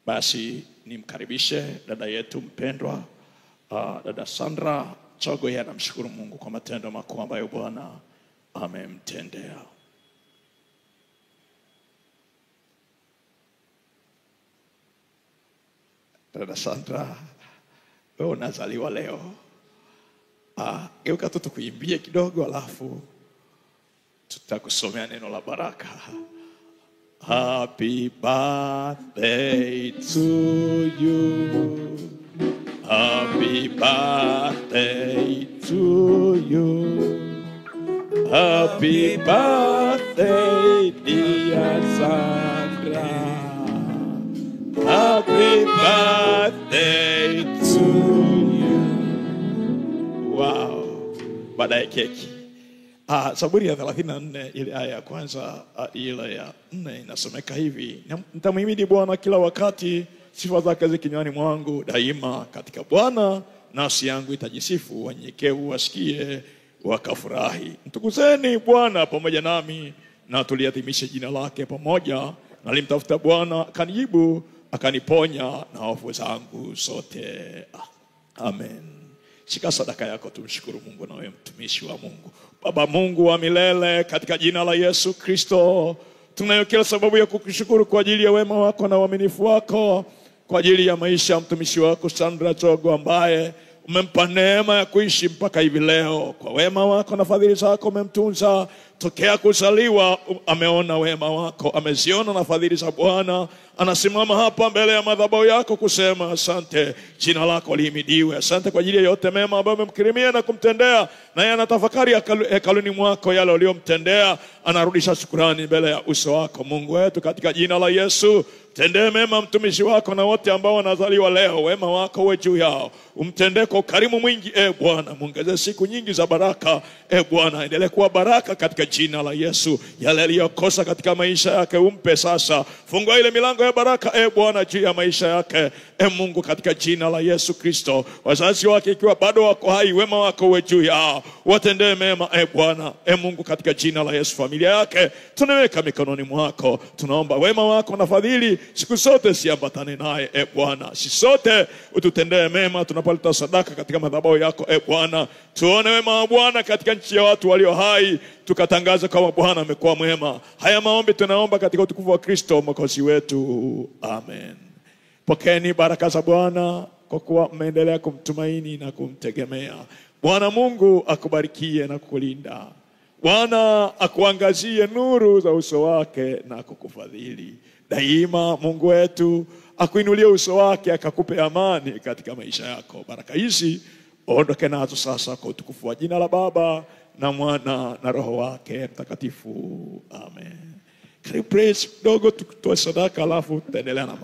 Basi nimkaribishe dada yetu mpendwa, dada Sandra Chogo. Yeye anamshukuru Mungu kwa matendo makuu ambayo Bwana amemtendea. Dada Sandra, wewe unazaliwa leo. Geuka tu tukuimbie kidogo alafu tutakusomea neno la baraka. Happy birthday to you. Happy birthday to you. Happy birthday, dear Sandra. Happy birthday to you. Wow. Baadaye keki. Zaburi ya 34 ile aya ya kwanza ile ya 4 inasomeka hivi: nitamhimidi Bwana kila wakati, sifa zake zikinywani mwangu daima. Katika Bwana nafsi yangu itajisifu, wanyenyekevu wasikie wakafurahi. Mtukuzeni Bwana pamoja nami, na tuliadhimishe jina lake pamoja. Nalimtafuta Bwana akanijibu, akaniponya na hofu zangu zote. Amen. Shika sadaka yako, tumshukuru Mungu na wewe mtumishi wa Mungu. Baba Mungu wa milele, katika jina la Yesu Kristo, tunayo kila sababu ya kukushukuru kwa ajili ya wema wako na uaminifu wako, kwa ajili ya maisha ya mtumishi wako Sandra Chogo ambaye umempa neema ya kuishi mpaka hivi leo. Kwa wema wako na fadhili zako umemtunza tokea kuzaliwa. Ameona wema wako, ameziona na fadhili za Bwana. Anasimama hapa mbele ya madhabahu yako kusema asante, jina lako lihimidiwe. Asante kwa ajili ya yote mema ambayo umemkirimia na kumtendea, na yeye anatafakari hekaluni mwako yale uliyomtendea. Anarudisha shukrani mbele ya uso wako. Mungu wetu, katika jina la Yesu, tendee mema mtumishi wako na wote ambao wanazaliwa leo. Wema wako uwe juu yao, umtendee kwa ukarimu mwingi. Bwana, muongeze siku nyingi za baraka. Bwana, endelee kuwa baraka katika jina la Yesu. Yale aliyokosa katika maisha yake umpe sasa. Fungua ile milango ya baraka Bwana juu ya maisha yake. Mungu, katika jina la Yesu Kristo, wazazi wake ikiwa bado wako hai, wema wako uwe juu yao, watendee mema Bwana. Mungu, katika jina la Yesu, familia yake tunaweka mikononi mwako. Tunaomba wema wako na fadhili siku zote siambatane naye Bwana. Sisi sote ututendee mema tunapoleta sadaka katika madhabahu yako Bwana. Tuone wema wa Bwana katika nchi ya watu walio hai, tukatangaza kama Bwana amekuwa mwema. Haya maombi tunaomba katika utukufu wa Kristo Mwokozi wetu. Amen. Pokeeni baraka za Bwana kwa kuwa mmeendelea kumtumaini na kumtegemea. Bwana Mungu akubarikie na kukulinda. Bwana akuangazie nuru za uso wake na kukufadhili. Daima Mungu wetu akuinulie uso wake akakupe amani katika maisha yako. Baraka hizi ondoke nazo sasa kwa utukufu wa jina la Baba na Mwana na Roho wake Mtakatifu. Amen. Karibu praise dogo tutoe sadaka alafu tutaendelea na